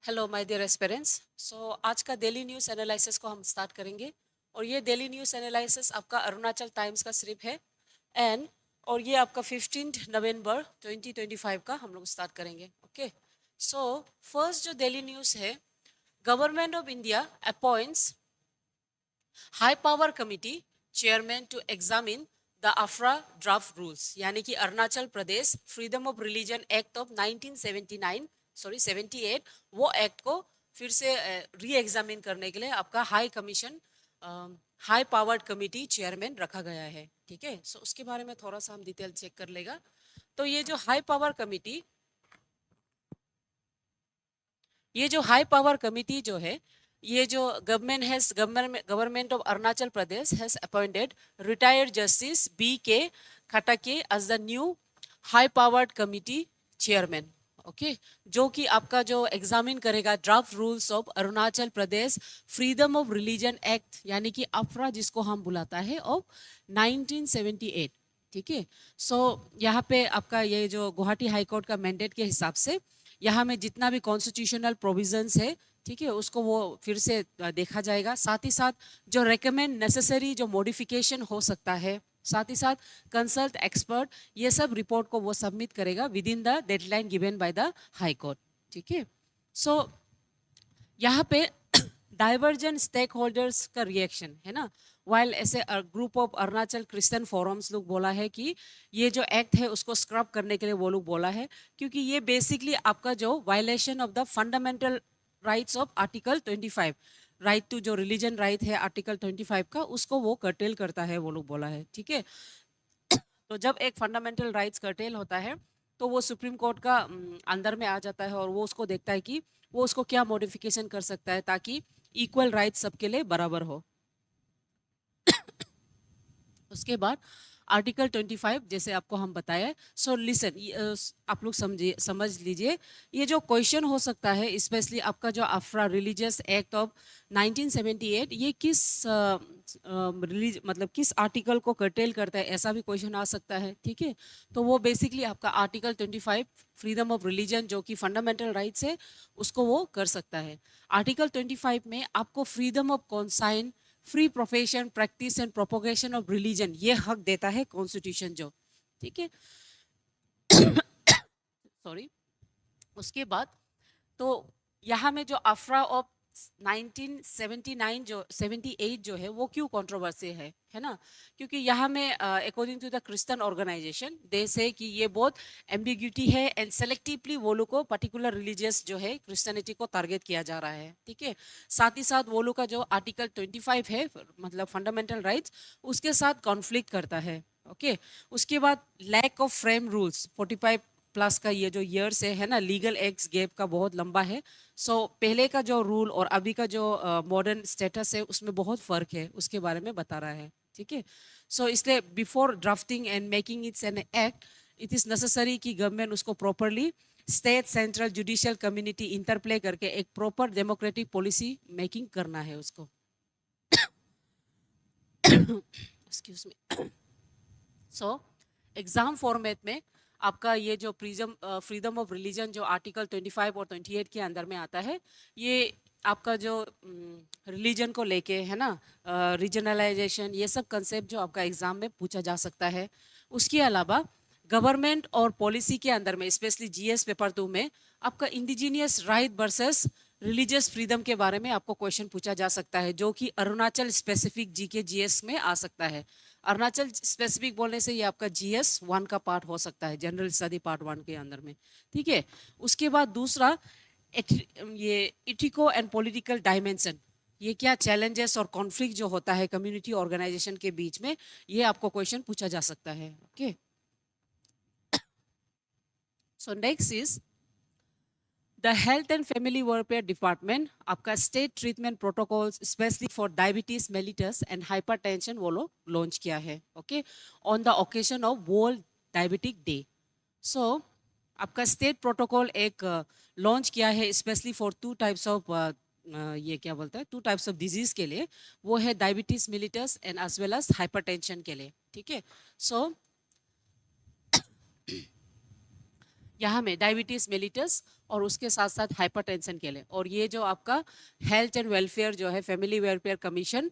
Hello my dear aspirants. आज का daily news analysis को हम स्टार्ट करेंगे और ये डेली न्यूज़ एनालिसिस आपका अरुणाचल टाइम्स का स्क्रिप्ट है एंड और ये आपका 15 नवंबर 2025 का हम लोग स्टार्ट करेंगे। ओके, सो फर्स्ट जो डेली न्यूज़ है, government of India appoints high power committee chairman to examine the APFRA draft rules, यानी कि Arunachal Pradesh freedom of religion act of 1979 78, वो एक्ट को फिर से री एग्जामिन करने के लिए आपका high commission high powered committee chairman रखा गया है। ठीक है, सो उसके बारे में थोड़ा सा हम डिटेल चेक कर लेगा। तो ये जो हाई पावर कमिटी जो है, ये जो government of Arunachal Pradesh has appointed retired justice B.K. Khatake as the new high powered committee chairman. Okay, जो कि आपका जो एग्जामिन करेगा draft rules of Arunachal Pradesh freedom of religion act, यानी कि अफरा जिसको हम बुलाता है, ऑफ 1978। ठीक है, सो यहाँ पे आपका ये जो गुवाहाटी हाई कोर्ट का मैंडेट के हिसाब से यहाँ में जितना भी कॉन्स्टिट्यूशनल प्रोविजंस है, ठीक है, उसको वो फिर से देखा जाएगा। साथ ही साथ जो रेकमेंड नेसेसरी जो मॉडिफिकेशन हो सकता है, साथ ही साथ कंसल्ट एक्सपर्ट, ये सब रिपोर्ट को वो सबमिट करेगा with in the deadline given by the high court. ठीक है, सो यहाँ पे डाइवर्जेंट स्टेक होल्डर्स का रिएक्शन है ना, वाइल ऐसे group of Arunachal Christian forums लोग बोला है कि ये जो एक्ट है उसको स्क्रब करने के लिए वो लोग बोला है, क्योंकि ये बेसिकली आपका जो violation of the fundamental rights of article 25, right to जो रिलीजन राइट है आर्टिकल 25 का, उसको वो कर्टेल करता है, वो लोग बोला है। ठीक है, तो जब एक फंडामेंटल राइट्स कर्टेल होता है तो वो सुप्रीम कोर्ट का अंदर में आ जाता है और वो उसको देखता है कि वो उसको क्या मॉडिफिकेशन कर सकता है ताकि इक्वल राइट्स सबके लिए बराबर हो। उसके बाद आर्टिकल 25 जैसे आपको हम बताया। सो लिसन, आप लोग समझ लीजिए, ये जो क्वेश्चन हो सकता है स्पेशली आपका जो अफ्रा रिलीजियस एक्ट ऑफ 1978, ये किस मतलब किस आर्टिकल को कर्टेल करता है, ऐसा भी क्वेश्चन आ सकता है। ठीक है, तो वो बेसिकली आपका आर्टिकल 25 फ्रीडम ऑफ रिलीजन जो कि फंडामेंटल राइट्स है, उसको वो कर सकता है। आर्टिकल 25 में आपको freedom of conscience, free profession, practice and propagation of religion, ये हक देता है कॉन्स्टिट्यूशन जो। ठीक है, सॉरी। उसके बाद तो यहाँ में जो अफरा ऑफ 1979 जो 78 जो है वो क्यों कंट्रोवर्सी है ना, क्योंकि यहाँ में according to the Christian organisation they say कि ये बहुत एम्बिग्यूटी है एंड सेलेक्टिवली वो लोग को पर्टिकुलर रिलीजियस जो है क्रिश्चियनिटी को टारगेट किया जा रहा है। ठीक है, साथ ही साथ वो लोग का जो आर्टिकल 25 है मतलब फंडामेंटल राइट्स, उसके साथ कॉन्फ्लिक्ट करता है। ओके, उसके बाद lack of frame rules 45 plus का ये जो ईयर्स है ना, लीगल एज गैप का बहुत लंबा है। सो पहले का जो रूल और अभी का जो मॉडर्न स्टेटस है उसमें बहुत फर्क है, उसके बारे में बता रहा है। ठीक है, सो इसलिए before drafting and making it's an act, it is necessary कि गवर्नमेंट उसको properly state central judicial community interplay करके एक प्रॉपर डेमोक्रेटिक पॉलिसी मेकिंग करना है उसको। Excuse me. So exam format में आपका ये जो फ्रीडम ऑफ रिलीजन जो आर्टिकल 25 और 28 के अंदर में आता है, ये आपका जो रिलीजन को लेके है ना, रीजनलाइजेशन, ये सब कंसेप्ट जो आपका एग्जाम में पूछा जा सकता है। उसके अलावा गवर्नमेंट और पॉलिसी के अंदर में स्पेशली GS पेपर 2 में आपका indigenous right versus religious freedom के बारे में आपको क्वेश्चन पूछा जा सकता है, जो कि अरुणाचल स्पेसिफिक GK GS में आ सकता है। अरुणाचल स्पेसिफिक बोलने से ये आपका GS 1 का पार्ट हो सकता है, जनरल स्टडी पार्ट 1 के अंदर में। ठीक है, उसके बाद दूसरा ये इथिको एंड पॉलिटिकल डायमेंशन, ये क्या चैलेंजेस और कॉन्फ्लिक्ट जो होता है कम्युनिटी ऑर्गेनाइजेशन के बीच में, ये आपको क्वेश्चन पूछा जा सकता है। Okay, so next is the health and family welfare department आपका state treatment protocols specially for diabetes mellitus and hypertension वो लोग लॉन्च किया है। Okay, on the occasion of world diabetic day. So आपका स्टेट प्रोटोकॉल एक launch किया है specially for two types of ये क्या बोलते हैं, टू टाइप्स ऑफ डिजीज के लिए, वो है diabetes mellitus and as well as hypertension के लिए। ठीक है, सो यहाँ में डायबिटीज मेलिटस और उसके साथ साथ हाइपरटेंशन के लिए। और ये जो आपका हेल्थ एंड वेलफेयर जो है, फैमिली वेलफेयर कमीशन,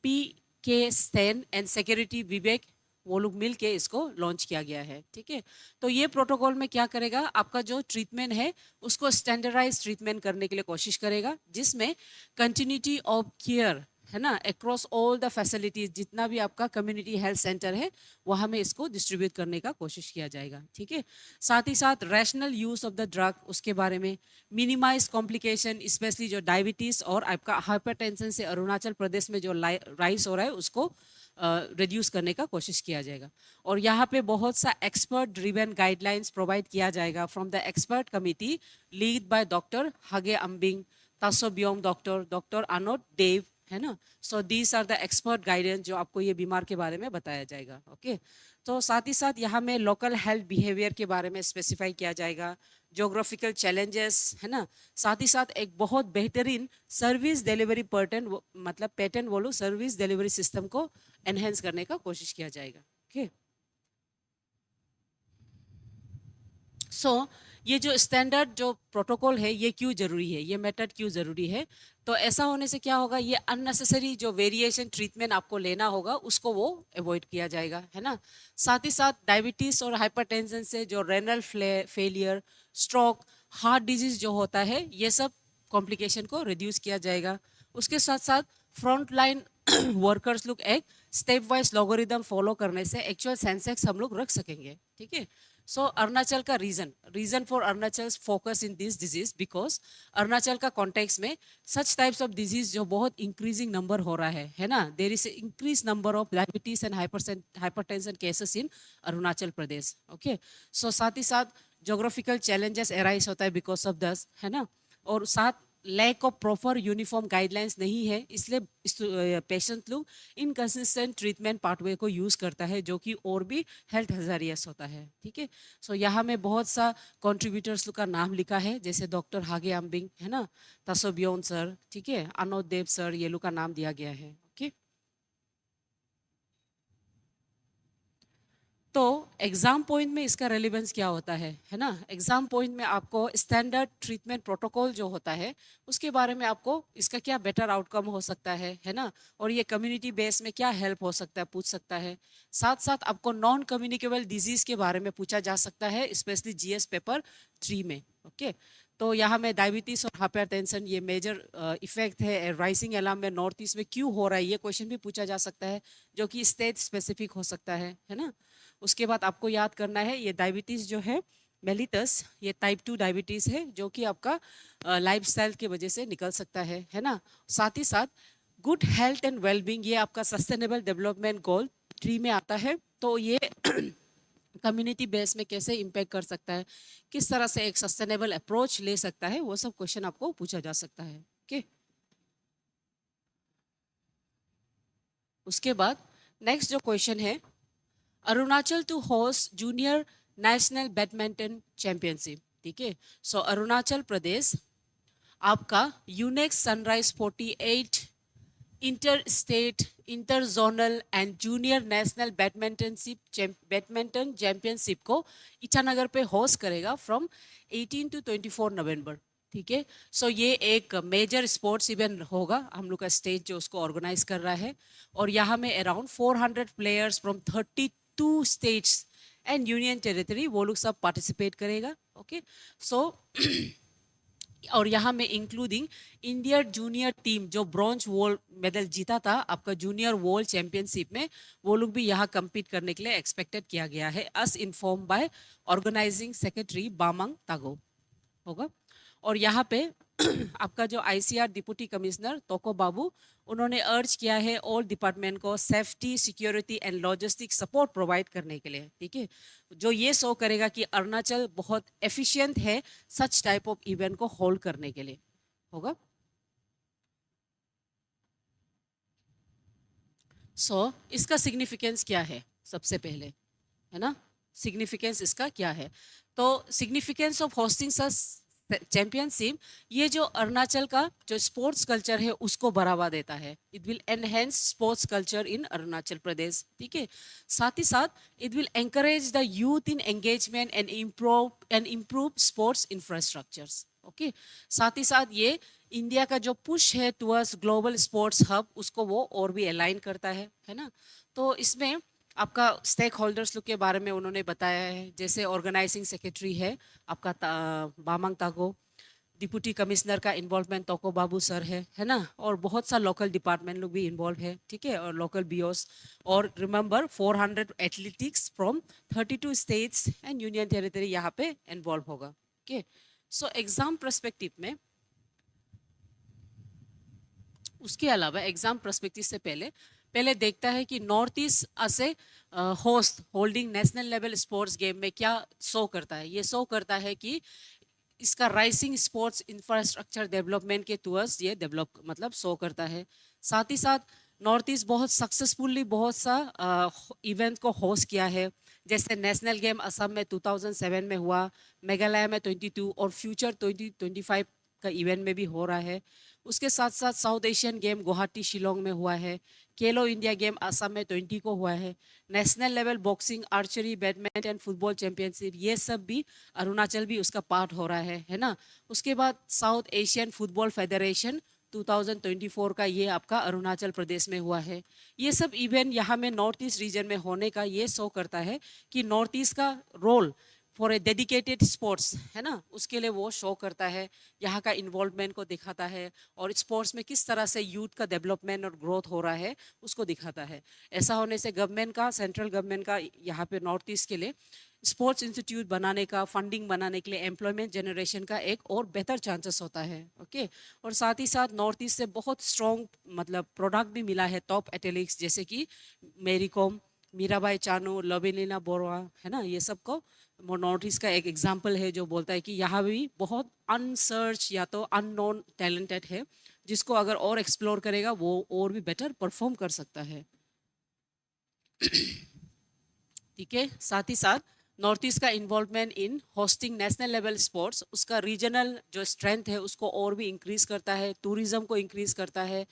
PK स्टेन एंड सिक्योरिटी विवेक, वो लोग मिल के इसको लॉन्च किया गया है। ठीक है, तो ये प्रोटोकॉल में क्या करेगा, आपका जो ट्रीटमेंट है उसको स्टैंडर्डाइज ट्रीटमेंट करने के लिए कोशिश करेगा, जिसमें कंटिन्यूटी ऑफ केयर है ना अक्रॉस ऑल द फैसिलिटीज, जितना भी आपका कम्युनिटी हेल्थ सेंटर है वहाँ में इसको डिस्ट्रीब्यूट करने का कोशिश किया जाएगा। ठीक है, साथ ही साथ rational use of the drug, उसके बारे में मिनिमाइज कॉम्प्लिकेशन, स्पेशली जो डायबिटीज और आपका हाइपरटेंशन से अरुणाचल प्रदेश में जो राइस हो रहा है उसको रिड्यूस करने का कोशिश किया जाएगा। और यहाँ पे बहुत सा एक्सपर्ट ड्रिवन गाइडलाइंस प्रोवाइड किया जाएगा from the expert committee lead by doctor Hage Ambing, तासोब्योम डॉक्टर अनोट देव, है ना। So these are the expert guidance जो आपको ये बीमार के बारे में बताया जाएगा। ओके, तो साथ ही साथ यहाँ में लोकल हेल्थ बिहेवियर के बारे में स्पेसिफाई किया जाएगा, जोग्राफिकल चैलेंजेस, है ना। साथ ही साथ एक बहुत बेहतरीन सर्विस डिलीवरी पैटर्न वो लोग सर्विस डिलीवरी सिस्टम को एनहेंस करने का कोशिश किया जाएगा। ओके, सो ये जो स्टैंडर्ड जो प्रोटोकॉल है ये क्यों जरूरी है, ये मेथड क्यों जरूरी है, तो ऐसा होने से क्या होगा, ये अननेसेसरी जो वेरिएशन ट्रीटमेंट आपको लेना होगा उसको वो अवॉइड किया जाएगा, है ना। साथ ही साथ डायबिटीज और हाइपरटेंशन से जो renal failure, stroke, heart disease जो होता है, ये सब कॉम्प्लिकेशन को रिड्यूस किया जाएगा। उसके साथ साथ फ्रंट लाइन वर्कर्स लोग एक स्टेप वाइज लॉगरिदम फॉलो करने से एक्चुअल सेंसेक्स हम लोग रख सकेंगे। ठीक है, सो अरुणाचल का reason for Arunachal focus in this disease, because Arunachal का कॉन्टेक्स्ट में सच टाइप्स ऑफ डिजीज जो बहुत इंक्रीजिंग नंबर हो रहा है ना, there is increase number of diabetes and hypertension cases in Arunachal Pradesh. Okay, so साथ ही साथ जोग्राफिकल चैलेंजेस एराइज होता है बिकॉज ऑफ दस, है ना। और साथ lack of proper uniform guidelines नहीं है, इसलिए पेशेंट लोग इनकंसिस्टेंट ट्रीटमेंट पाथवे को यूज करता है, जो कि और भी हेल्थ हजारियस होता है। ठीक है, सो यहाँ में बहुत सा कंट्रीब्यूटर्स लोग का नाम लिखा है, जैसे डॉक्टर हागे अम्बिंग, है ना, तासोब्योन सर, ठीक है, अनोद देव सर, ये लोग का नाम दिया गया है। ओके, तो एग्जाम पॉइंट में इसका रेलिवेंस क्या होता है ना। एग्जाम पॉइंट में आपको स्टैंडर्ड ट्रीटमेंट प्रोटोकॉल जो होता है उसके बारे में आपको इसका क्या बेटर आउटकम हो सकता है ना, और ये कम्युनिटी बेस में क्या हेल्प हो सकता है पूछ सकता है। साथ साथ आपको नॉन कम्युनिकेबल डिजीज के बारे में पूछा जा सकता है, स्पेशली GS पेपर 3 में। ओके, तो यहाँ में डायबिटीज और हाइपरटेंशन ये मेजर इफेक्ट है राइजिंग अलार्म में नॉर्थ ईस्ट में क्यों हो रहा है, ये क्वेश्चन भी पूछा जा सकता है, जो कि स्टेट स्पेसिफिक हो सकता है ना। उसके बाद आपको याद करना है ये डायबिटीज़ जो है मेलिटस, ये टाइप 2 डायबिटीज़ है, जो कि आपका लाइफस्टाइल की वजह से निकल सकता है ना। साथ ही साथ गुड हेल्थ एंड वेलबींग, ये आपका सस्टेनेबल डेवलपमेंट गोल 3 में आता है, तो ये कम्युनिटी बेस में कैसे इम्पैक्ट कर सकता है, किस तरह से एक सस्टेनेबल अप्रोच ले सकता है, वो सब क्वेश्चन आपको पूछा जा सकता है। ओके, उसके बाद नेक्स्ट जो क्वेश्चन है, Arunachal to host junior national badminton championship. ठीक है, सो अरुणाचल प्रदेश आपका Yonex sunrise 48 inter state, inter zonal and junior national badminton championship को ईटानगर पे होस्ट करेगा फ्रॉम 18 to 24 नवंबर। ठीक है, सो ये एक मेजर स्पोर्ट्स इवेंट होगा, हम लोग का स्टेट जो उसको ऑर्गेनाइज कर रहा है, और यहाँ में around 400 players from 32 states and union territory वो लोग सब पार्टिसिपेट करेगा। ओके, सो और यहाँ में इंक्लूडिंग इंडिया जूनियर टीम जो ब्रॉन्ज वर्ल्ड मेडल जीता था आपका जूनियर वर्ल्ड चैंपियनशिप में, वो लोग भी यहाँ कम्पीट करने के लिए एक्सपेक्टेड किया गया है, as informed by organising secretary Bamang Tago होगा। और यहाँ पे आपका जो ICR deputy commissioner Toko Babu, उन्होंने अर्ज किया है ऑल डिपार्टमेंट को safety, security and logistic support provide करने के लिए। ठीक है, जो ये शो करेगा कि अरुणाचल बहुत एफिशिएंट है सच टाइप ऑफ इवेंट को होल्ड करने के लिए होगा। सो इसका सिग्निफिकेंस क्या है सबसे पहले, है ना, सिग्निफिकेंस इसका क्या है, तो significance of hosting such championship ये जो अरुणाचल का जो स्पोर्ट्स कल्चर है उसको बढ़ावा देता है. It will enhance sports culture in Arunachal Pradesh. ठीक है. साथ ही साथ it will encourage the youth in engagement and improve sports infrastructures. Okay. साथ ही साथ ये इंडिया का जो पुश है टुवर्ड्स ग्लोबल स्पोर्ट्स हब उसको वो और भी अलाइन करता है ना. तो इसमें आपका स्टेक होल्डर्स लोग के बारे में उन्होंने बताया है. जैसे ऑर्गेनाइजिंग सेक्रेटरी है आपका बामंग तागो, डिप्टी कमिश्नर का इन्वॉल्वमेंट तोको बाबू सर है ना. और बहुत सा लोकल डिपार्टमेंट लोग भी इन्वॉल्व है. ठीक है. और लोकल बीओस. और remember 400 athletics from 32 states and union territory यहाँ पे इन्वॉल्व होगा. ओके. सो एग्जाम पर्सपेक्टिव में, उसके अलावा एग्जाम पर्सपेक्टिव से पहले देखता है कि नॉर्थ ईस्ट असे host holding national level sports game में क्या शो करता है. ये शो करता है कि इसका राइजिंग स्पोर्ट्स इंफ्रास्ट्रक्चर डेवलपमेंट के टूवर्ड्स ये डेवलप मतलब शो करता है. साथ ही साथ नॉर्थ ईस्ट बहुत सक्सेसफुली बहुत सा इवेंट को होस्ट किया है. जैसे नेशनल गेम असम में 2007 में हुआ, मेघालय में 22 और फ्यूचर 2025 का इवेंट में भी हो रहा है. उसके साथ साथ south Asian game Guwahati Shillong में हुआ है. खेलो इंडिया गेम असम में 20 को हुआ है. National level boxing, archery, badminton and football championship ये सब भी अरुणाचल भी उसका पार्ट हो रहा है ना. उसके बाद साउथ एशियन फुटबॉल फेडरेशन 2024 का ये आपका अरुणाचल प्रदेश में हुआ है. ये सब इवेंट यहाँ में नॉर्थ ईस्ट रीजन में होने का ये शो करता है कि नॉर्थ ईस्ट का role for a dedicated sports है ना, उसके लिए वो शो करता है. यहाँ का इन्वॉल्वमेंट को दिखाता है और स्पोर्ट्स में किस तरह से यूथ का डेवलपमेंट और ग्रोथ हो रहा है उसको दिखाता है. ऐसा होने से गवर्नमेंट का, सेंट्रल गवर्नमेंट का यहाँ पे नॉर्थ ईस्ट के लिए स्पोर्ट्स इंस्टीट्यूट बनाने का, फंडिंग बनाने के लिए, एम्प्लॉयमेंट जनरेशन का एक और बेहतर चांसेस होता है. ओके. और साथ ही साथ नॉर्थ ईस्ट से बहुत स्ट्रॉन्ग मतलब प्रोडक्ट भी मिला है टॉप एथलीट्स जैसे कि मेरी कॉम, मीराबाई चानू, लवेलिना बोरवा है ना. ये सब को नॉर्थ ईस्ट का एक एग्जाम्पल है जो बोलता है कि यहाँ भी बहुत अनसर्च या तो अननोन टैलेंटेड है जिसको अगर और एक्सप्लोर करेगा वो और भी बेटर परफॉर्म कर सकता है. ठीक है. साथ ही साथ नॉर्थ ईस्ट का involvement in hosting national level sports उसका रीजनल जो स्ट्रेंथ है उसको और भी इंक्रीज करता है, टूरिज्म को इंक्रीज करता है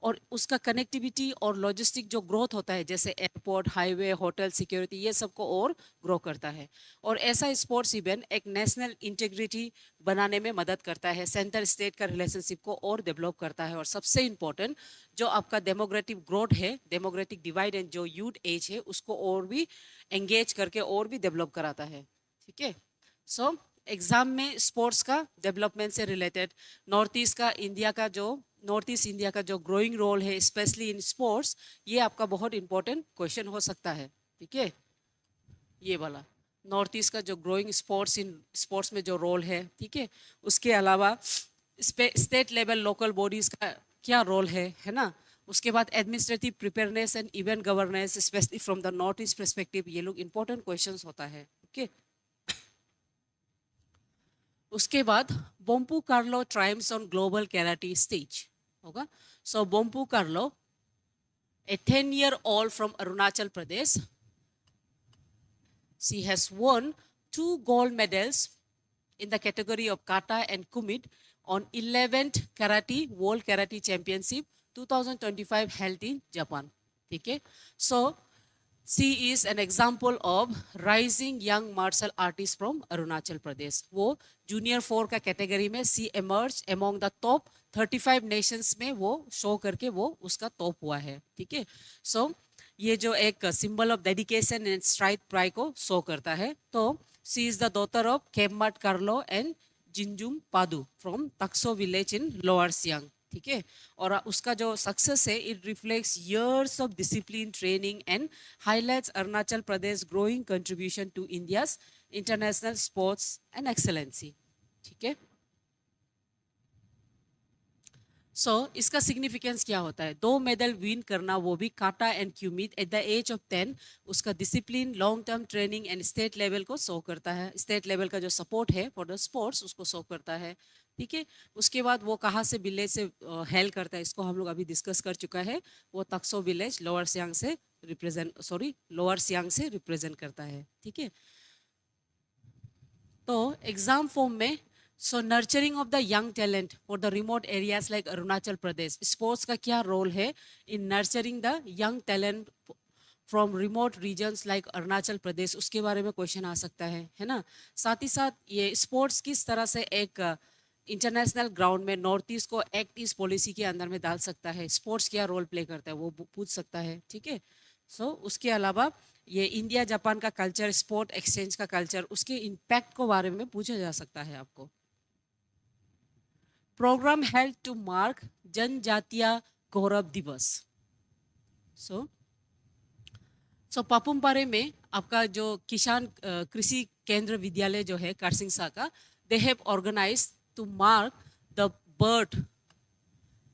और उसका कनेक्टिविटी और लॉजिस्टिक जो ग्रोथ होता है जैसे एयरपोर्ट, हाईवे, होटल, सिक्योरिटी ये सब को और ग्रो करता है. और ऐसा स्पोर्ट्स इवेंट एक नेशनल इंटीग्रिटी बनाने में मदद करता है, सेंटर स्टेट का रिलेशनशिप को और डेवलप करता है और सबसे इम्पोर्टेंट जो आपका डेमोग्रेटिक ग्रोथ है, डेमोग्रेटिक डिवाइड एंड जो यूथ एज है उसको और भी एंगेज करके और भी डेवलप कराता है. ठीक है. सो एग्जाम में स्पोर्ट्स का डेवलपमेंट से रिलेटेड नॉर्थ ईस्ट इंडिया का जो ग्रोइंग रोल है स्पेशली इन स्पोर्ट्स ये आपका बहुत इंपॉर्टेंट क्वेश्चन हो सकता है. ठीक है. ये वाला नॉर्थ ईस्ट का जो ग्रोइंग स्पोर्ट्स में जो रोल है. ठीक है. उसके अलावा स्टेट लेवल लोकल बॉडीज का क्या रोल है ना. उसके बाद administrative preparedness and event governance specially from the north east perspective ये लोग इंपॉर्टेंट क्वेश्चंस होता है. ओके. उसके बाद Bompu Karlo triumphs on global karate stage होगा. So Bompu Karlo a 10-year-old from Arunachal Pradesh, she has won 2 gold medals in the category of kata and kumite on 11th karate world karate championship 2025 held in Japan. Okay. So she is an example of rising young martial artist from Arunachal Pradesh. वो junior 4 का category में she emerged among the top 35 nations में वो show करके वो उसका top हुआ है. ठीक है. सो ये जो एक symbol of dedication and state pride को शो करता है. तो she is the daughter of Kemmat Karlo and Jinjum Padu from Takso village in lower Siang. ठीक है. और उसका जो सक्सेस है it reflects years of discipline training and highlights Arunachal Pradesh growing contribution to India's international sports and excellency. ठीक है. सो इसका सिग्निफिकेंस क्या होता है. 2 मेडल विन करना वो भी kata and kumite at the age of 10. उसका discipline, long term training and state level को शो करता है. स्टेट लेवल का जो सपोर्ट है फॉर द स्पोर्ट्स उसको शो करता है. ठीक है. उसके बाद वो कहाँ से विलेज से हेल करता है इसको हम लोग अभी डिस्कस कर चुका है. वो तक्सो विलेज लोअर सियांग से रिप्रेजेंट करता है. ठीक है. तो एग्जाम फॉर्म में so nurturing of the young talent for the remote areas like Arunachal Pradesh, sports का क्या रोल है in nurturing the young talent from remote regions like Arunachal Pradesh, उसके बारे में क्वेश्चन आ सकता है ना। साथ ही साथ ये स्पोर्ट्स किस तरह से एक इंटरनेशनल ग्राउंड में नॉर्थ ईस्ट को एक्ट ईस्ट पॉलिसी के अंदर में डाल सकता है, स्पोर्ट्स क्या रोल प्ले करता है वो पूछ सकता है, ठीक है। सो उसके अलावा ये इंडिया जापान का कल्चर, स्पोर्ट एक्सचेंज का कल्चर, उसके इम्पैक्ट को बारे में पूछा जा सकता है आपको। प्रोग्राम हेल्ड टू मार्क जनजातीय गौरव दिवस। सो पापुमपारे में आपका जो किसान कृषि केंद्र विद्यालय जो है कारसिंगसा का, they have organise to mark the birth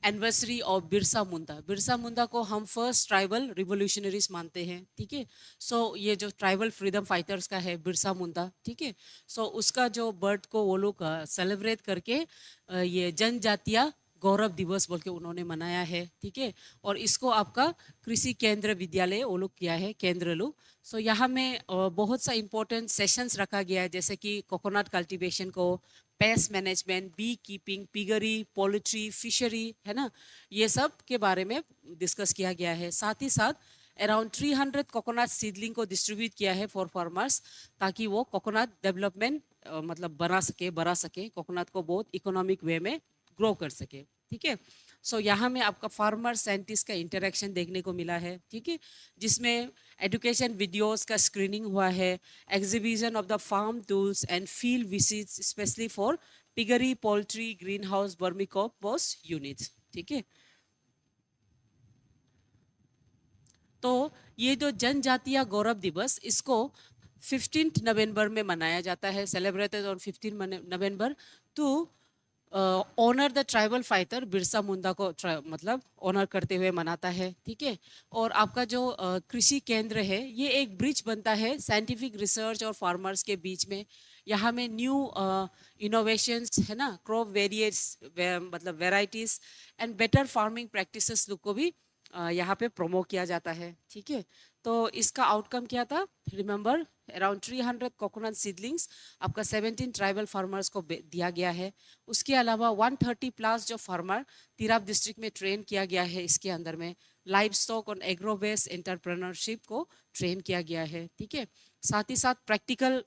anniversary of Birsa Munda. Birsa Munda को हम फर्स्ट ट्राइबल रिवोल्यूशनरीज मानते हैं, ठीक है। सो ये जो ट्राइबल फ्रीडम फाइटर्स का है बिरसा मुंडा, ठीक है। सो उसका जो बर्थ को वो लोग सेलिब्रेट करके ये जनजातीय गौरव दिवस बोल के उन्होंने मनाया है, ठीक है। और इसको आपका कृषि केंद्र विद्यालय वो लोग किया है, केंद्र लोग। सो यहाँ में बहुत सा इंपॉर्टेंट सेशंस रखा गया है, जैसे कि कोकोनट कल्टीवेशन को, pest management, bee keeping, piggery, poultry, fishery, है ना, ये सब के बारे में डिस्कस किया गया है। साथ ही साथ अराउंड 300 कोकोनट सीडलिंग को डिस्ट्रीब्यूट किया है फॉर फार्मर्स, ताकि वो कोकोनट डेवलपमेंट मतलब बढ़ा सके, कोकोनट को बहुत इकोनॉमिक वे में ग्रो कर सके, ठीक है। सो यहाँ में आपका फार्मर साइंटिस्ट का इंटरेक्शन देखने को मिला है, ठीक है, जिसमें एजुकेशन वीडियोस का स्क्रीनिंग हुआ है, exhibition of the farm tools and field visits specially for piggery, poultry, green house, vermicompost units, ठीक है। तो ये जो जनजातीय गौरव दिवस, इसको 15 नवंबर में मनाया जाता है, celebrated on 15 November to honour the tribal fighter Birsa Munda को मतलब ऑनर करते हुए मनाता है, ठीक है। और आपका जो कृषि केंद्र है, ये एक ब्रिज बनता है साइंटिफिक रिसर्च और फार्मर्स के बीच में। यहाँ में न्यू इनोवेशंस, है ना, क्रॉप वेरिएट्स मतलब varieties and better farming practices लोग को भी यहाँ पे प्रोमोट किया जाता है, ठीक है। तो इसका आउटकम क्या था, रिमेंबर अराउंड 300 कोकोनट सीडलिंग्स आपका 17 ट्राइबल फार्मर्स को दिया गया है। उसके अलावा 130 प्लस जो फार्मर तिराप डिस्ट्रिक्ट में ट्रेन किया गया है, इसके अंदर में लाइव स्टॉक और एग्रो बेस्ड एंटरप्रेन्योरशिप को ट्रेन किया गया है, ठीक है। साथ ही साथ प्रैक्टिकल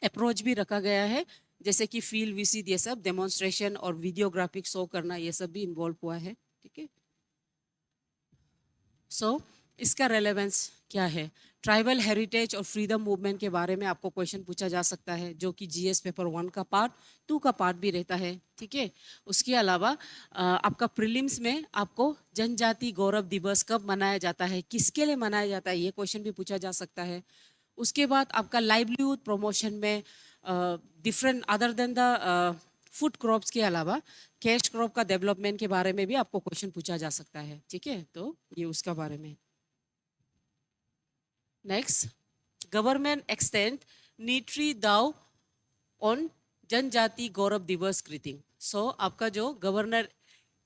अप्रोच भी रखा गया है, जैसे कि फील्ड विजिट, ये सब डेमोन्स्ट्रेशन और वीडियोग्राफिक शो करना, ये सब भी इन्वॉल्व हुआ है, ठीक है। सो इसका रेलेवेंस क्या है, ट्राइबल हेरिटेज और फ्रीडम मूवमेंट के बारे में आपको क्वेश्चन पूछा जा सकता है, जो कि जीएस पेपर 1 का पार्ट 2 का पार्ट भी रहता है, ठीक है। उसके अलावा आपका प्रीलिम्स में आपको जनजाति गौरव दिवस कब मनाया जाता है, किसके लिए मनाया जाता है, ये क्वेश्चन भी पूछा जा सकता है। उसके बाद आपका लाइवलीहुड प्रमोशन में different other than the food crops के अलावा कैश क्रॉप का डेवलपमेंट के बारे में भी आपको क्वेश्चन पूछा जा सकता है, ठीक है। तो ये उसका बारे में। नेक्स्ट, गवर्नमेंट एक्सटेंड नीट्री दाव ऑन जनजाति गौरव दिवस ग्रीटिंग। सो आपका जो governor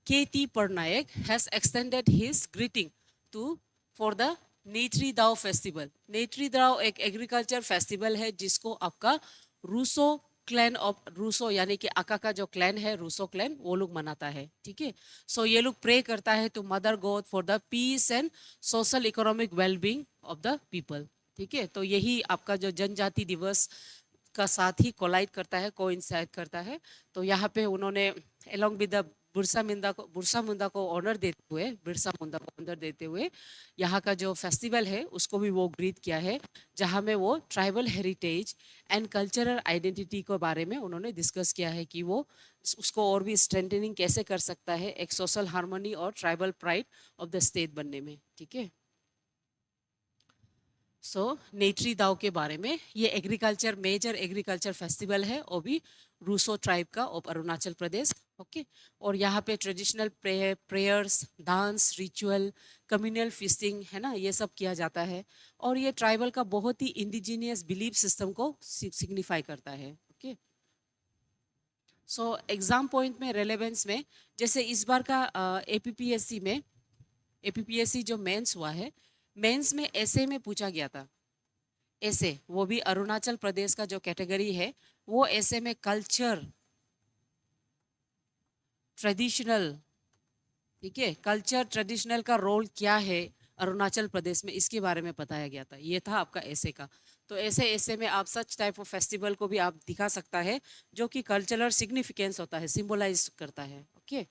KT Patnaik has extended his greeting to for the नेत्री दाव फेस्टिवल। नेत्री दाव एक एग्रीकल्चर फेस्टिवल है, जिसको आपका रूसो क्लैन ऑफ रूसो यानी कि आका का जो क्लैन है, रूसो क्लैन, वो लोग मनाता है, ठीक है। सो ये लोग प्रे करता है to mother god for the peace and social economic wellbeing of the people, ठीक है। तो यही आपका जो जनजाति दिवस का साथ ही कोलाइड करता है, कोइंसाइड करता है। तो यहाँ पे उन्होंने along with the Birsa Munda को ऑनर देते हुए, बिरसा मुंडा को ऑनर देते हुए यहाँ का जो फेस्टिवल है उसको भी वो ग्रीट किया है, जहाँ में वो tribal heritage and cultural identity के बारे में उन्होंने डिस्कस किया है कि वो उसको और भी स्ट्रेंथनिंग कैसे कर सकता है एक सोशल हार्मनी और tribal pride of the state बनने में, ठीक है। सो नेत्री दाव के बारे में, ये एग्रीकल्चर मेजर एग्रीकल्चर फेस्टिवल है, वो भी रूसो ट्राइब का ऑफ अरुणाचल प्रदेश, ओके। और यहाँ पे traditional prayers, dance, ritual, communal feasting, है ना, ये सब किया जाता है। और ये ट्राइबल का बहुत ही इंडिजीनियस बिलीफ सिस्टम को सिग्निफाई करता है, ओके। सो एग्जाम पॉइंट में रेलेवेंस में, जैसे इस बार का एपीपीएससी में, एपीपीएससी जो मेंस हुआ है, मेंस में ऐसे में पूछा गया था, ऐसे वो भी अरुणाचल प्रदेश का जो कैटेगरी है वो ऐसे में कल्चर ट्रेडिशनल, ठीक है, कल्चर ट्रेडिशनल का रोल क्या है अरुणाचल प्रदेश में, इसके बारे में बताया गया था। ये था आपका ऐसे का। तो ऐसे ऐसे में आप सच टाइप ऑफ फेस्टिवल को भी आप दिखा सकता है जो कि कल्चरल सिग्निफिकेंस होता है, सिंबलाइज करता है। Okay.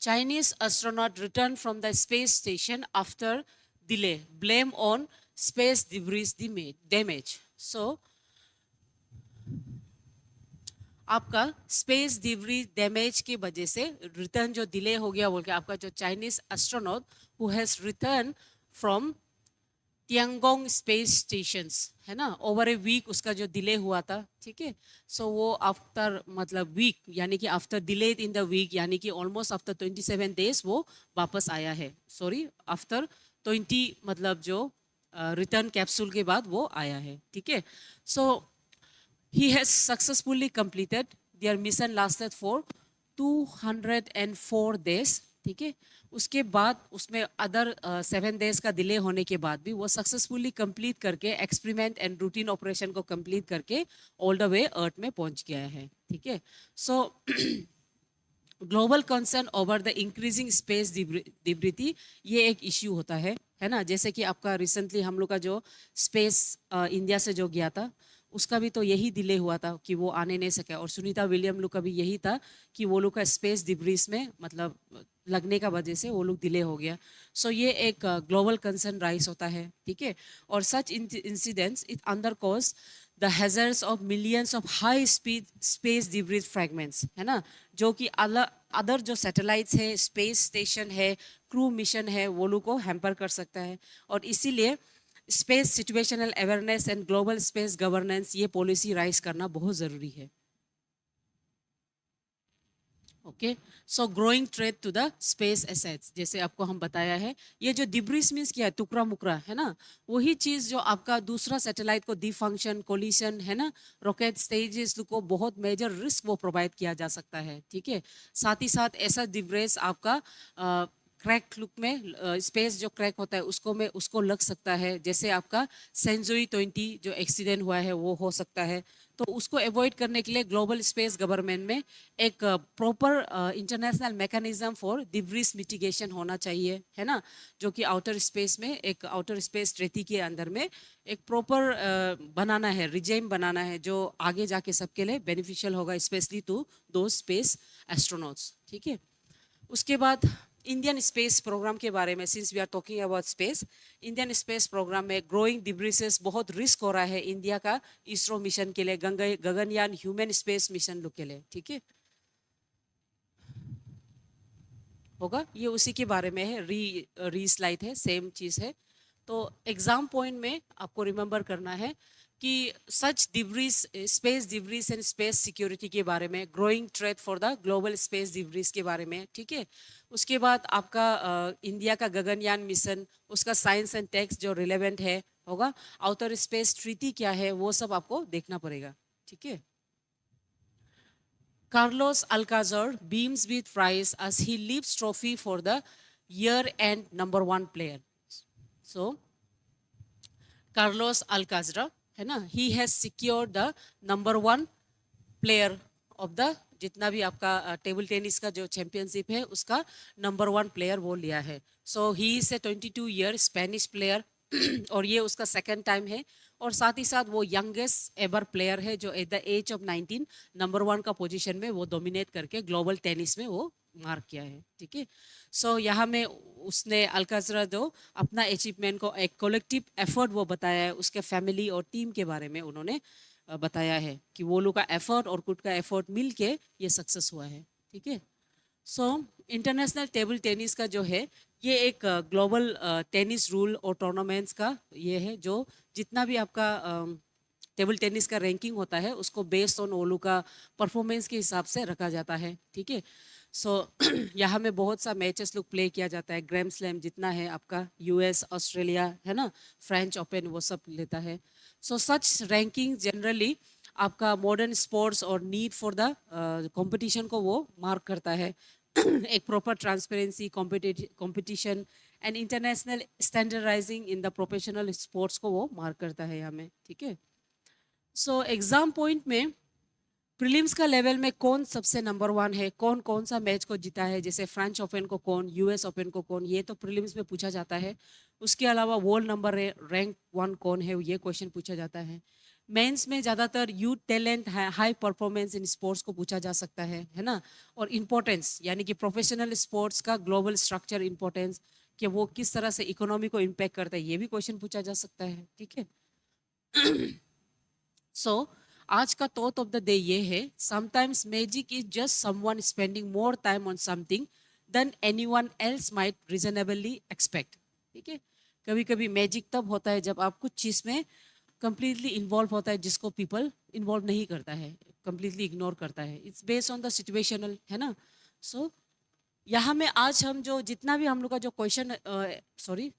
Chinese astronaut returned from the space station after delay. Blame on space debris damage. So, आपका स्पेस डिब्री डैमेज की वजह से रिटर्न जो डिले हो गया बोल के आपका जो Chinese astronaut who has return from Tiangong space stations है ना, ओवर ए वीक उसका जो डिले हुआ था, ठीक है। सो वो आफ्टर मतलब वीक यानी कि after delay in the week यानी कि ऑलमोस्ट आफ्टर 27 days वो वापस आया है। सॉरी, आफ्टर 20 मतलब जो रिटर्न कैप्सूल के बाद वो आया है, ठीक है। सो he has successfully completed their mission lasted for 204 days, ठीक है। उसके बाद उसमें अदर 7 days का डिले होने के बाद भी वो सक्सेसफुली कंप्लीट करके एक्सपेरिमेंट एंड रूटीन ऑपरेशन को कंप्लीट करके ऑल द वे अर्थ में पहुंच गया है, ठीक है। So global concern over the increasing space debris, ये एक इश्यू होता है ना। जैसे कि आपका रिसेंटली हम लोग का जो स्पेस इंडिया से जो गया था उसका भी तो यही डिले हुआ था कि वो आने नहीं सके, और सुनीता विलियम लोग का भी यही था कि वो लोग का स्पेस डिब्रीज में मतलब लगने का वजह से वो लोग डिले हो गया। सो ये एक ग्लोबल कंसर्न राइज होता है, ठीक है। और such incidents it under cause the hazards of millions of high speed space debris fragments, है ना, जो कि अदर जो सैटेलाइट्स है, स्पेस स्टेशन है, क्रू मिशन है, वो लोग को हैम्पर कर सकता है। और इसीलिए space situational awareness and global space governance ये पॉलिसी राइज करना बहुत ज़रूरी है। Okay. So growing threat to the space assets, जैसे आपको हम बताया है, ये जो डिब्रीज मीन्स क्या है, टुकड़ा मुकरा, है ना, वही चीज़ जो आपका दूसरा सैटेलाइट को डिफंक्शन कोलिशन, है ना, रॉकेट स्टेजेस को बहुत मेजर रिस्क वो प्रोवाइड किया जा सकता है, ठीक है। साथ ही साथ ऐसा डिब्रेस आपका क्रैक लुक में स्पेस जो क्रैक होता है उसको में उसको लग सकता है। जैसे आपका सेंजुरी 20 जो एक्सीडेंट हुआ है वो हो सकता है। तो उसको अवॉइड करने के लिए ग्लोबल स्पेस गवर्नमेंट में एक proper international mechanism for debris mitigation होना चाहिए, है ना, जो कि आउटर स्पेस में एक आउटर स्पेस ट्रेटी के अंदर में एक प्रॉपर बनाना है, रिजेम बनाना है जो आगे जाके सबके लिए बेनिफिशियल होगा, स्पेशली टू दो स्पेस एस्ट्रोनॉट्स, ठीक है। उसके बाद इंडियन स्पेस प्रोग्राम के बारे में, since we are talking about space, Indian space program में ग्रोइंग डिब्रीसेस बहुत रिस्क हो रहा है इंडिया का इसरो मिशन के लिए, गगनयान ह्यूमन स्पेस मिशन लोग के लिए, ठीक है। होगा ये उसी के बारे में है, री स्लाइड है, सेम चीज़ है। तो एग्जाम पॉइंट में आपको रिमेंबर करना है कि such debris, space debris and space security के बारे में, growing threat for the global space debris के बारे में, ठीक है। उसके बाद आपका इंडिया का गगनयान मिशन, उसका साइंस एंड टेक्स जो रिलेवेंट है होगा, आउटर स्पेस ट्रीटी क्या है वो सब आपको देखना पड़ेगा, ठीक है। Carlos Alcazar beams with pride as he lifts trophy for the year-end #1 player. So, Carlos Alcaraz, है ना, he has secured the #1 player of the जितना भी आपका टेबल टेनिस का जो चैंपियनशिप है उसका #1 प्लेयर वो लिया है। So he is a 22 year Spanish player और ये उसका सेकंड टाइम है। और साथ ही साथ वो यंगेस्ट एवर प्लेयर है जो एट द एज ऑफ 19 #1 का पोजीशन में वो डोमिनेट करके ग्लोबल टेनिस में वो मार्क किया है, ठीक है। सो यहाँ में उसने अल्काजरा जो अपना अचीवमेंट को एक कलेक्टिव एफर्ट वो बताया है, उसके फैमिली और टीम के बारे में उन्होंने बताया है कि वो लोग का एफर्ट और खुद का एफर्ट मिल के ये सक्सेस हुआ है, ठीक है। सो इंटरनेशनल टेबल टेनिस का जो है ये एक ग्लोबल टेनिस रूल और टूर्नामेंट्स का ये है, जो जितना भी आपका टेबल टेनिस का रैंकिंग होता है उसको बेस्ड ऑन वो लोग का परफॉर्मेंस के हिसाब से रखा जाता है, ठीक है। सो यहाँ में बहुत सा मैचेस लोग प्ले किया जाता है, ग्रैंड स्लैम जितना है आपका यूएस ऑस्ट्रेलिया, है ना, फ्रेंच ओपन वो सब लेता है। सो सच रैंकिंग जनरली आपका मॉडर्न स्पोर्ट्स और नीड फॉर द कंपटीशन को वो मार्क करता है। एक proper transparency, competition and international standardising in the professional sports को वो मार्क करता है यहाँ में, ठीक है। सो एग्जाम पॉइंट में प्रीलिम्स का लेवल में कौन सबसे नंबर वन है, कौन कौन सा मैच को जीता है, जैसे फ्रेंच ओपन को कौन, यूएस ओपन को कौन, ये तो प्रीलिम्स में पूछा जाता है। उसके अलावा वर्ल्ड नंबर रैंक वन कौन है, ये क्वेश्चन पूछा जाता है। मेंस में ज़्यादातर youth talent high performance in sports को पूछा जा सकता है ना। और इम्पोर्टेंस यानी कि प्रोफेशनल स्पोर्ट्स का ग्लोबल स्ट्रक्चर इम्पोर्टेंस, कि वो किस तरह से इकोनॉमी को इम्पैक्ट करता है, ये भी क्वेश्चन पूछा जा सकता है, ठीक है। सो आज का थॉट ऑफ द डे ये है, sometimes magic is just someone spending more time on something than anyone else might reasonably expect, ठीक है। कभी कभी मैजिक तब होता है जब आप कुछ चीज़ में कंप्लीटली इन्वॉल्व होता है जिसको पीपल इन्वॉल्व नहीं करता है, कंप्लीटली इग्नोर करता है। It's based on the situational, है ना। सो यहाँ में आज हम जो जितना भी हम लोग का जो क्वेश्चन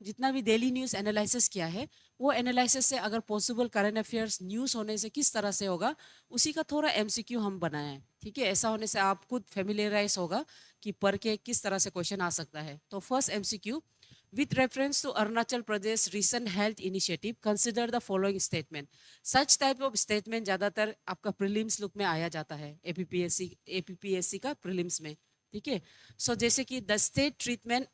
जितना भी डेली न्यूज़ एनालिसिस किया है, वो एनालिसिस से अगर पॉसिबल करंट अफेयर्स न्यूज़ होने से किस तरह से होगा, उसी का थोड़ा एमसीक्यू हम बनाए हैं, ठीक है। ऐसा होने से आप खुद फेमिलियराइज होगा कि पढ़ के किस तरह से क्वेश्चन आ सकता है। तो first MCQ, with reference to Arunachal Pradesh recent health initiative, consider the following statement. Such type of statement ज़्यादातर आपका प्रीलिम्स लुक में आया जाता है, एपीपीएससी का प्रीलिम्स में, ठीक है। सो जैसे कि the state treatment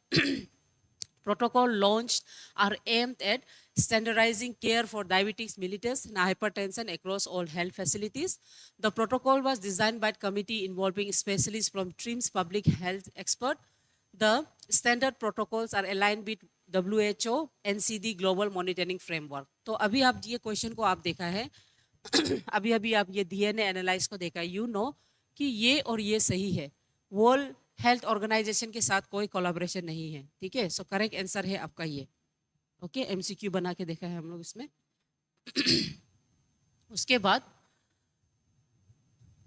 protocol launched are aimed at standardizing care for diabetics mellitus and hypertension across all health facilities. The protocol was designed by a committee involving specialists from TRIMS public health expert. The standard protocols are aligned with WHO NCD global monitoring framework. तो अभी आप ये question को आप देखा है अभी अभी आप ये डीएनए एनालाइज को देखा है, यू नो कि ये और ये सही है। वर्ल्ड हेल्थ ऑर्गेनाइजेशन के साथ कोई कोलैबोरेशन नहीं है, ठीक है। सो करेक्ट आंसर है आपका ये, ओके। एमसीक्यू बना के देखा है हम लोग इसमें। उसके बाद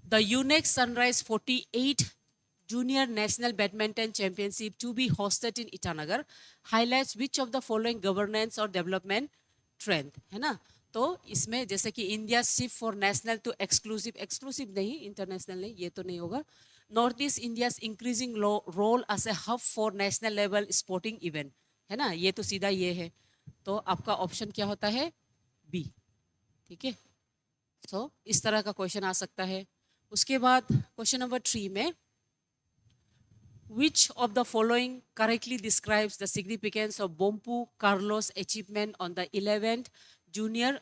the Yonex sunrise 48 junior national badminton championship to be hosted in Itanagar highlights which of the following governance और डेवलपमेंट ट्रेंड, है ना। तो इसमें जैसे कि India shift for national to exclusive नहीं, इंटरनेशनल नहीं, ये तो नहीं होगा। North east India's increasing role as a hub for national level sporting event, है ना, ये तो सीधा ये है। तो आपका ऑप्शन क्या होता है, बी, ठीक है। सो इस तरह का क्वेश्चन आ सकता है। उसके बाद क्वेश्चन नंबर 3 में, which of the following correctly describes the significance of Bompu Carlos achievement on the 11th junior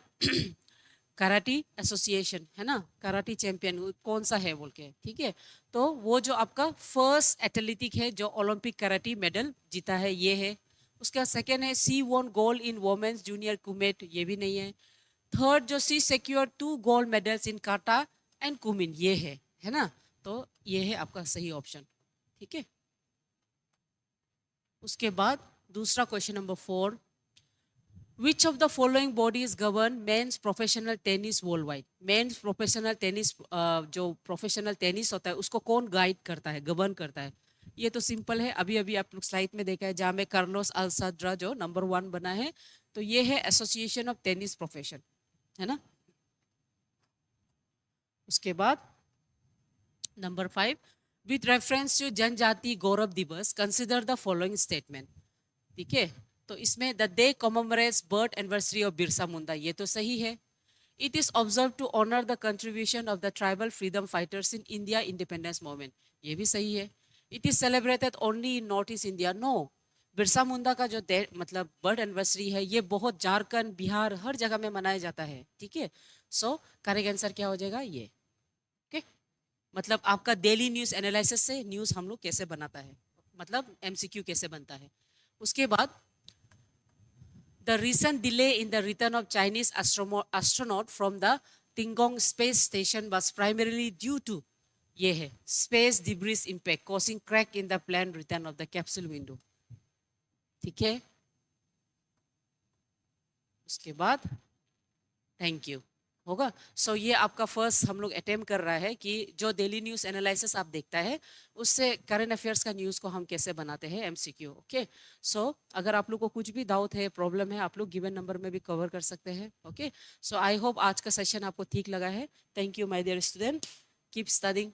karate association, है ना, कराटी चैंपियन कौन सा है बोल के, ठीक है। तो वो जो आपका फर्स्ट एथलेटिक है जो ओलंपिक कराटी मेडल जीता है, ये है। उसका सेकेंड है she won gold in women's junior kumite, ये भी नहीं है। थर्ड जो she secure 2 gold medals in kata and cumin, ये है ना। तो ये है आपका सही ऑप्शन, ठीक है। उसके बाद दूसरा question number 4, Which of the following bodies govern men's professional tennis worldwide? Men's professional tennis जो प्रोफेशनल टेनिस होता है उसको कौन गाइड करता है, गवर्न करता है? ये तो सिंपल है, अभी अभी आप लोग स्लाइड में देखा है जहाँ में कार्लोस अल्साद्रा जो नंबर 1 बना है, तो ये है एसोसिएशन ऑफ टेनिस प्रोफेशन, है ना। उसके बाद नंबर 5, विथ रेफरेंस टू जनजाति गौरव दिवस कंसिडर द फॉलोइंग स्टेटमेंट, ठीक है। तो इसमें the day commemorates birth anniversary of Birsa Munda, ये तो सही है। It is observe to honour the contribution of the tribal freedom fighters in India independence movement, ये भी सही है। It is celebrated only in north east India, no, Birsa Munda का जो मतलब बर्थ एनिवर्सरी है ये बहुत झारखंड बिहार हर जगह में मनाया जाता है, ठीक है। सो करेक्ट आंसर क्या हो जाएगा, ये, ओके। मतलब आपका डेली न्यूज़ एनालिसिस से न्यूज़ हम लोग कैसे बनाता है, मतलब एमसीक्यू कैसे बनता है। उसके बाद the recent delay in the return of Chinese astronaut from the Tingong space station was primarily due to ये है space debris impact causing crack in the planned return of the capsule window, ठीक है। उसके बाद thank you होगा। सो ये आपका first हम लोग अटेम्प्ट कर रहा है कि जो डेली न्यूज़ एनालिसिस आप देखता है उससे करंट अफेयर्स का न्यूज़ को हम कैसे बनाते हैं, एमसीक्यू, ओके। सो अगर आप लोग को कुछ भी डाउट है, प्रॉब्लम है, आप लोग गिवन नंबर में भी कवर कर सकते हैं, ओके। सो आई होप आज का सेशन आपको ठीक लगा है। Thank you my dear student, keep studying.